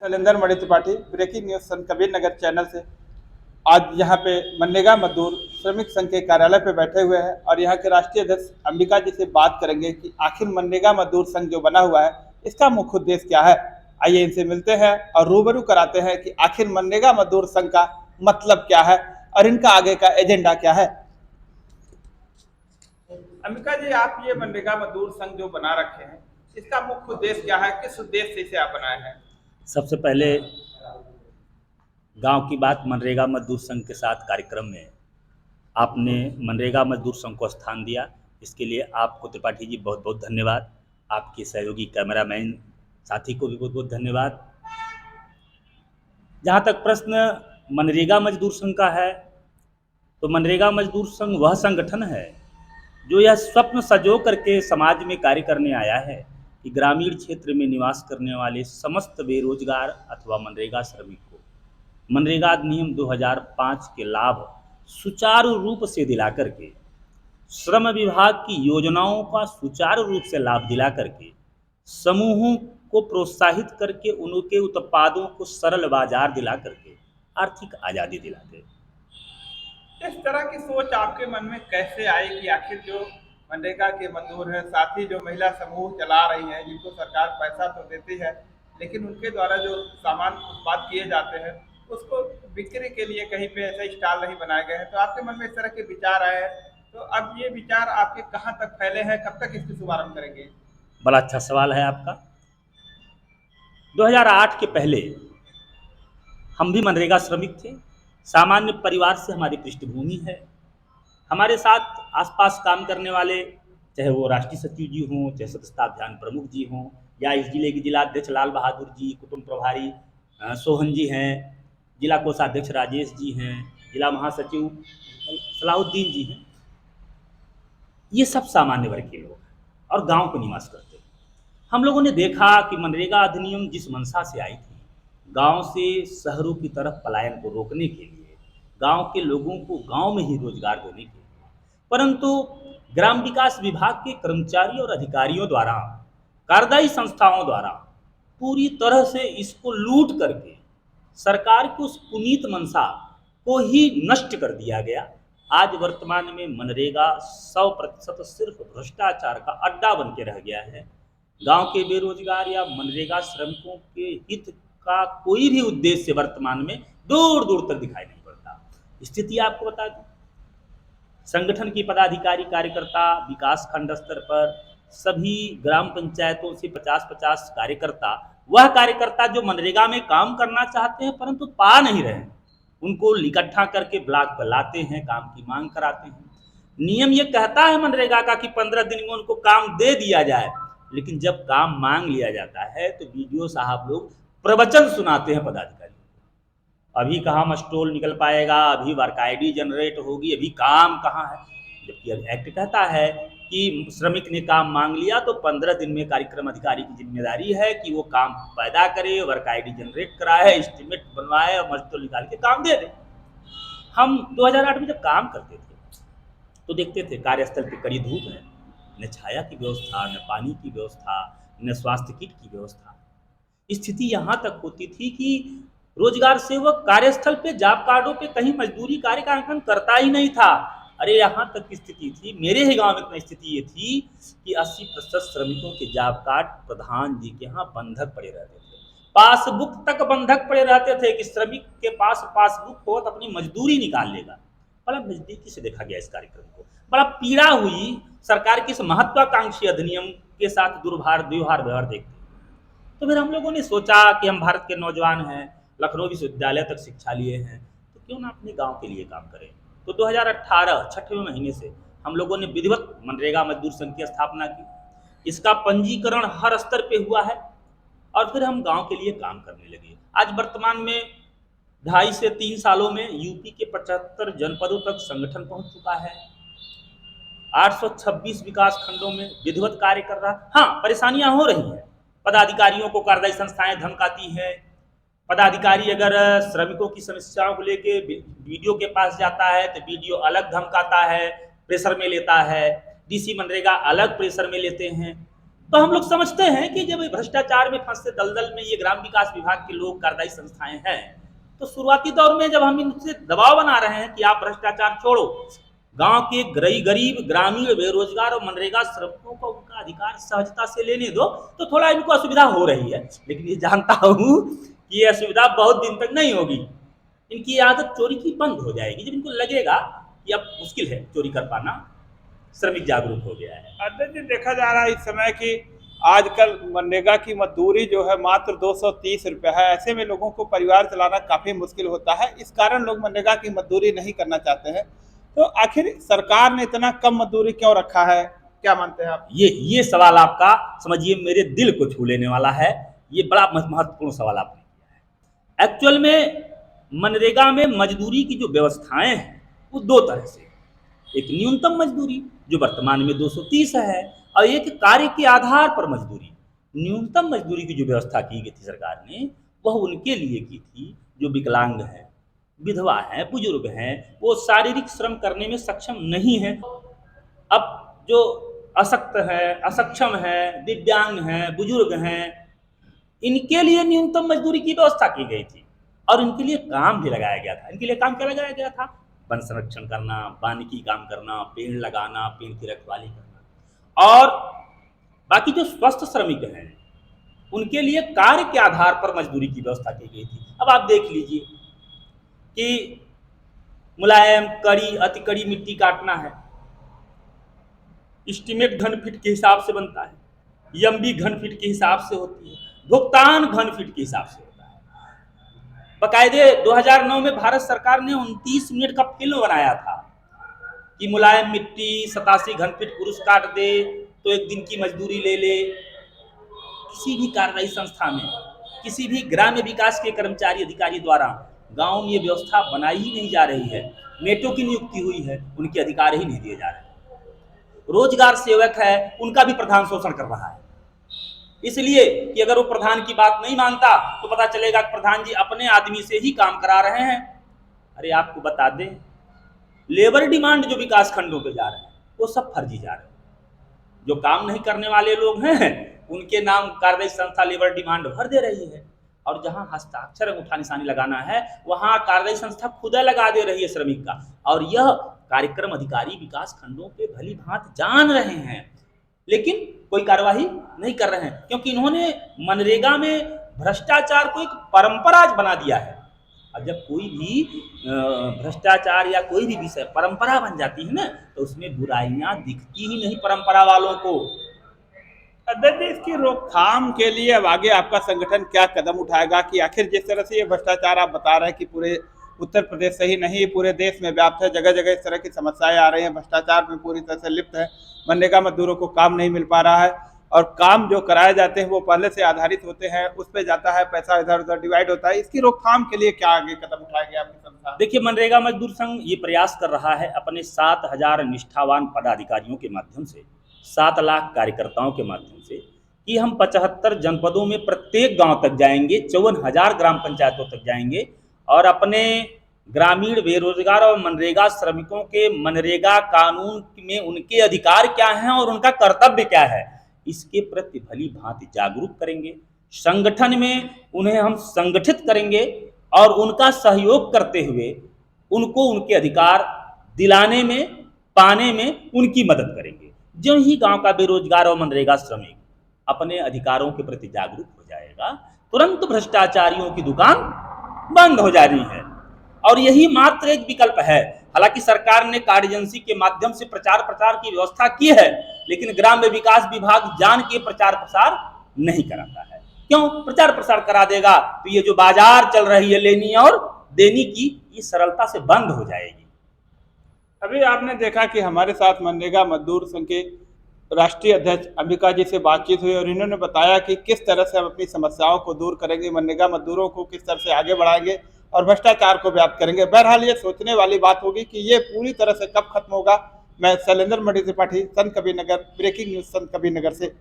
Shailendra Mani Tripathi, breaking news संत Kabir Nagar channel से। आज यहाँ पे मनरेगा मजदूर श्रमिक संघ के कार्यालय पे बैठे हुए हैं और यहाँ के राष्ट्रीय अध्यक्ष अंबिका जी से बात करेंगे कि आखिर मनरेगा मजदूर संघ जो बना हुआ है इसका मुख्य उद्देश्य क्या है। आइए इनसे मिलते हैं और रूबरू कराते हैं कि आखिर मनरेगा मजदूर संघ का मतलब क्या है और इनका आगे का एजेंडा क्या है। अंबिका जी, आप ये मनरेगा मजदूर संघ जो बना रखे हैं इसका मुख्य उद्देश्य क्या है, किस उद्देश्य से इसे आप बनाए हैं? सबसे पहले गांव की बात, मनरेगा मजदूर संघ के साथ कार्यक्रम में आपने मनरेगा मजदूर संघ को स्थान दिया, इसके लिए आपको त्रिपाठी जी बहुत बहुत धन्यवाद। आपके सहयोगी कैमरामैन साथी को भी बहुत बहुत धन्यवाद। जहाँ तक प्रश्न मनरेगा मजदूर संघ का है, तो मनरेगा मजदूर संघ वह संगठन है जो यह स्वप्न सजो करके समाज में कार्य करने आया है कि ग्रामीण क्षेत्र में निवास करने वाले समस्त बेरोजगार अथवा मनरेगा श्रमिक को मनरेगा अधिनियम 2005 के लाभ सुचारू रूप से दिला करके, श्रम विभाग की योजनाओं का सुचारू रूप से लाभ दिला करके, समूहों को प्रोत्साहित करके उनके उत्पादों को सरल बाजार दिला करके आर्थिक आज़ादी दिलाते। इस तरह की सोच आपके मन में कैसे आई कि आखिर जो मनरेगा के मजदूर हैं, साथ ही जो महिला समूह चला रही हैं जिनको सरकार पैसा तो देती है लेकिन उनके द्वारा जो सामान उत्पाद किए जाते हैं उसको बिक्री के लिए कहीं पे ऐसे स्टॉल नहीं बनाए गए हैं, तो आपके मन में इस तरह के विचार आए हैं। तो अब ये विचार आपके कहाँ तक फैले हैं, कब तक इसकी शुभारंभ करेंगे? बड़ा अच्छा सवाल है आपका। 2008 के पहले हम भी मनरेगा श्रमिक थे। सामान्य परिवार से हमारी पृष्ठभूमि है। हमारे साथ आसपास काम करने वाले, चाहे वो राष्ट्रीय सचिव जी हों, चाहे सदस्यता अभियान प्रमुख जी हों, या इस जिले के जिलाध्यक्ष लाल बहादुर जी, कुटुंब प्रभारी सोहन जी हैं, जिला कोषाध्यक्ष राजेश जी हैं, जिला महासचिव सलाहुद्दीन जी हैं, ये सब सामान्य वर्ग के लोग हैं और गांव को निवास करते हैं। हम लोगों ने देखा कि मनरेगा अधिनियम जिस मंशा से आई थी, गांव से शहरों की तरफ पलायन को रोकने के लिए, गांव के लोगों को गांव में ही रोजगार देने के लिए, परंतु ग्राम विकास विभाग के कर्मचारियों और अधिकारियों द्वारा, कार्यदायी संस्थाओं द्वारा पूरी तरह से इसको लूट करके सरकार की उस पुनीत मंशा को ही नष्ट कर दिया गया। आज वर्तमान में मनरेगा 100% सिर्फ भ्रष्टाचार का अड्डा बन के रह गया है। गांव के बेरोजगार या मनरेगा श्रमिकों के हित का कोई भी उद्देश्य वर्तमान में दूर दूर तक दिखाई नहीं पड़ता। स्थिति आपको बता दूं, संगठन के पदाधिकारी कार्यकर्ता विकास खंड स्तर पर सभी ग्राम पंचायतों से 50-50 कार्यकर्ता, वह कार्यकर्ता जो मनरेगा में काम करना चाहते हैं परंतु पा नहीं रहे हैं, उनको इकट्ठा करके ब्लॉक पर लाते हैं, काम की मांग कराते हैं। नियम ये कहता है मनरेगा का कि 15 दिन में उनको काम दे दिया जाए, लेकिन जब काम मांग लिया जाता है तो बीडीओ साहब लोग प्रवचन सुनाते हैं पदाधिकारी, अभी कहाँ मस्टोल निकल पाएगा, अभी वर्क आईडी जनरेट होगी, अभी काम कहाँ है। जबकि एक्ट कहता है कि श्रमिक ने काम मांग लिया तो 15 दिन में कार्यक्रम अधिकारी की जिम्मेदारी है कि वो काम पैदा करे, वर्क आईडी जनरेट कराए, एस्टिमेट बनवाए और मजदूर निकाल के काम दे दे। हम 2008 में जब काम करते थे तो देखते थे कार्यस्थल पे कड़ी धूप है, न छाया की व्यवस्था, न पानी की व्यवस्था, न स्वास्थ्य किट की व्यवस्था। स्थिति यहाँ तक होती थी कि रोजगार सेवक कार्यस्थल पे जॉब कार्डों पे कहीं मजदूरी कार्य का अंकन करता ही नहीं था। अरे यहाँ तक की स्थिति थी, मेरे ही गांव में इतना स्थिति ये थी कि 80% श्रमिकों के जॉब कार्ड प्रधान जी के यहाँ बंधक पड़े रहते थे, पासबुक तक बंधक पड़े रहते थे कि श्रमिक के पास पासबुक हो तो अपनी मजदूरी निकाल लेगा। बड़ा नजदीकी से देखा गया इस कार्यक्रम को, बड़ा पीड़ा हुई सरकार की इस महत्वाकांक्षी अधिनियम के साथ व्यवहार देखते। तो फिर हम लोगों ने सोचा कि हम भारत के नौजवान हैं, लखनऊ विश्वविद्यालय तक शिक्षा लिए हैं, तो क्यों ना अपने गांव के लिए काम करें। तो 2018 छठवें महीने से हम लोगों ने विधिवत मनरेगा मजदूर संघ की स्थापना की। इसका पंजीकरण हर स्तर पे हुआ है और फिर हम गांव के लिए काम करने लगे। आज वर्तमान में 2.5 से 3 सालों में यूपी के 75 जनपदों तक संगठन पहुंच चुका है। 826 विकास खंडों में विधिवत कार्य कर रहा। हाँ, परेशानियां हो रही हैं, पदाधिकारियों को कार्यदायी संस्थाएं धमकाती है। पदाधिकारी अगर श्रमिकों की समस्याओं को लेके बीडीओ के पास जाता है तो बीडीओ अलग धमकाता है, प्रेशर में लेता है, डीसी मनरेगा अलग प्रेशर में लेते हैं। तो हम लोग समझते हैं कि जब भ्रष्टाचार में फंसे दलदल में ये ग्राम विकास विभाग के लोग, कार्यदायी संस्थाएं हैं, तो शुरुआती दौर में जब हम इनसे दबाव बना रहे हैं कि आप भ्रष्टाचार छोड़ो, गांव के गरीब ग्रामीण बेरोजगार और मनरेगा श्रमिकों को उनका अधिकार सहजता से लेने दो, तो थोड़ा इनको असुविधा हो रही है। लेकिन ये जानता हूं कि ये असुविधा बहुत दिन तक नहीं होगी। इनकी आदत चोरी की बंद हो जाएगी जब इनको लगेगा कि अब मुश्किल है चोरी कर पाना, श्रमिक जागरूक हो गया है। अध्यक्ष जी, देखा जा रहा है इस समय कि आजकल मनरेगा की मजदूरी जो है मात्र 230 रुपये है। ऐसे में लोगों को परिवार चलाना काफी मुश्किल होता है। इस कारण लोग मनरेगा की मजदूरी नहीं करना चाहते हैं। तो आखिर सरकार ने इतना कम मजदूरी क्यों रखा है, क्या मानते हैं आप? ये सवाल आपका समझिए मेरे दिल को छू लेने वाला है। ये बड़ा महत्वपूर्ण सवाल आपने किया है। एक्चुअल में मनरेगा में मजदूरी की जो व्यवस्थाएं हैं वो दो तरह से, एक न्यूनतम मजदूरी जो वर्तमान में 230 है, और एक कार्य के आधार पर मजदूरी। न्यूनतम मजदूरी की जो व्यवस्था की गई थी सरकार ने, वह उनके लिए की थी जो विकलांग हैं, विधवा हैं, बुजुर्ग हैं, वो शारीरिक श्रम करने में सक्षम नहीं है। अब जो अशक्त है, असक्षम है, दिव्यांग हैं, बुजुर्ग हैं, इनके लिए न्यूनतम मजदूरी की व्यवस्था की गई थी और इनके लिए काम भी लगाया गया था। इनके लिए काम क्या लगाया गया था? वन संरक्षण करना, वानिकी काम करना, पेड़ लगाना, पेड़ की रखवाली करना। और बाकी जो स्वस्थ श्रमिक हैं उनके लिए कार्य के आधार पर मजदूरी की व्यवस्था की गई थी। अब आप देख लीजिए कि मुलायम, कड़ी, अति कड़ी मिट्टी काटना है, एस्टीमेट घन फीट के हिसाब से बनता है, यम्बी घन फीट के हिसाब से होती है, भुगतान घन फीट के हिसाब से होता है। बकायदे 2009 में भारत सरकार ने 29 मिनट का फिल्म बनाया था कि मुलायम मिट्टी 87 घन फीट पुरुष काट दे तो 1 दिन की मजदूरी ले ले। किसी भी कार्यदायी संस्था में, किसी भी ग्राम्य विकास के कर्मचारी अधिकारी द्वारा गांव में ये व्यवस्था बनाई ही नहीं जा रही है। नेटों की नियुक्ति हुई है, उनके अधिकार ही नहीं दिए जा रहे। रोजगार सेवक है, उनका भी प्रधान शोषण कर रहा है, इसलिए कि अगर वो प्रधान की बात नहीं मानता तो पता चलेगा कि प्रधान जी अपने आदमी से ही काम करा रहे हैं। अरे आपको बता दें, लेबर डिमांड जो विकास खंडों पे जा रहे हैं वो सब फर्जी जा रहे हैं। जो काम नहीं करने वाले लोग हैं उनके नाम कार्यदायी संस्था लेबर डिमांड भर दे रही है, और जहां हस्ताक्षर अंगूठा निशानी लगाना है वहां कार्यदायी संस्था खुद लगा दे रही है श्रमिक का। और यह कार्यक्रम अधिकारी विकास खंडों पे भली भांति जान रहे हैं, लेकिन कोई कार्यवाही नहीं कर रहे हैं, क्योंकि इन्होंने मनरेगा में भ्रष्टाचार को एक परंपरा बना दिया है। और जब कोई भी भ्रष्टाचार या कोई भी विषय परंपरा बन जाती है ना, तो उसमें बुराइयां दिखती ही नहीं परंपरा वालों को। अध्यक्ष जी, इसकी रोकथाम के लिए अब आगे आपका संगठन क्या कदम उठाएगा कि आखिर जिस तरह से ये भ्रष्टाचार आप बता रहे हैं कि पूरे उत्तर प्रदेश से ही नहीं पूरे देश में व्याप्त है, जगह जगह इस तरह की समस्याएं आ रही हैं, भ्रष्टाचार में पूरी तरह से लिप्त है, मनरेगा मजदूरों को काम नहीं मिल पा रहा है, और काम जो कराए जाते हैं वो पहले से आधारित होते हैं, उस पर जाता है पैसा, इधर उधर डिवाइड होता है। इसकी रोकथाम के लिए क्या आगे कदम उठाएंगे आपकी संस्था? देखिए, मनरेगा मजदूर संघ ये प्रयास कर रहा है अपने 7,000 निष्ठावान पदाधिकारियों के माध्यम से, 7 लाख कार्यकर्ताओं के माध्यम से, कि हम 75 जनपदों में प्रत्येक गांव तक जाएंगे, 54,000 ग्राम पंचायतों तक जाएंगे और अपने ग्रामीण बेरोजगार और मनरेगा श्रमिकों के मनरेगा कानून में उनके अधिकार क्या हैं और उनका कर्तव्य क्या है, इसके प्रति भली भांति जागरूक करेंगे। संगठन में उन्हें हम संगठित करेंगे और उनका सहयोग करते हुए उनको उनके अधिकार दिलाने में, पाने में उनकी मदद करेंगे। जो ही गांव का बेरोजगार और मनरेगा श्रमिक अपने अधिकारों के प्रति जागरूक हो जाएगा, तुरंत भ्रष्टाचारियों की दुकान बंद हो जानी है। और यही मात्र एक विकल्प है। हालांकि सरकार ने कार्य एजेंसी के माध्यम से प्रचार प्रसार की व्यवस्था की है, लेकिन ग्राम्य विकास विभाग जान के प्रचार प्रसार नहीं कराता है। क्यों? प्रचार प्रसार करा देगा तो ये जो बाजार चल रही है लेनी और देनी की, ये सरलता से बंद हो जाएगी। अभी आपने देखा कि हमारे साथ मनरेगा मजदूर संघ के राष्ट्रीय अध्यक्ष अंबिका जी से बातचीत हुई और इन्होंने बताया कि किस तरह से हम अपनी समस्याओं को दूर करेंगे, मनरेगा मजदूरों को किस तरह से आगे बढ़ाएंगे और भ्रष्टाचार को व्याप्त करेंगे। बहरहाल ये सोचने वाली बात होगी कि ये पूरी तरह से कब खत्म होगा। मैं शैलेंद्र मणि त्रिपाठी, संत कबीरनगर, ब्रेकिंग न्यूज संत कबीरनगर से।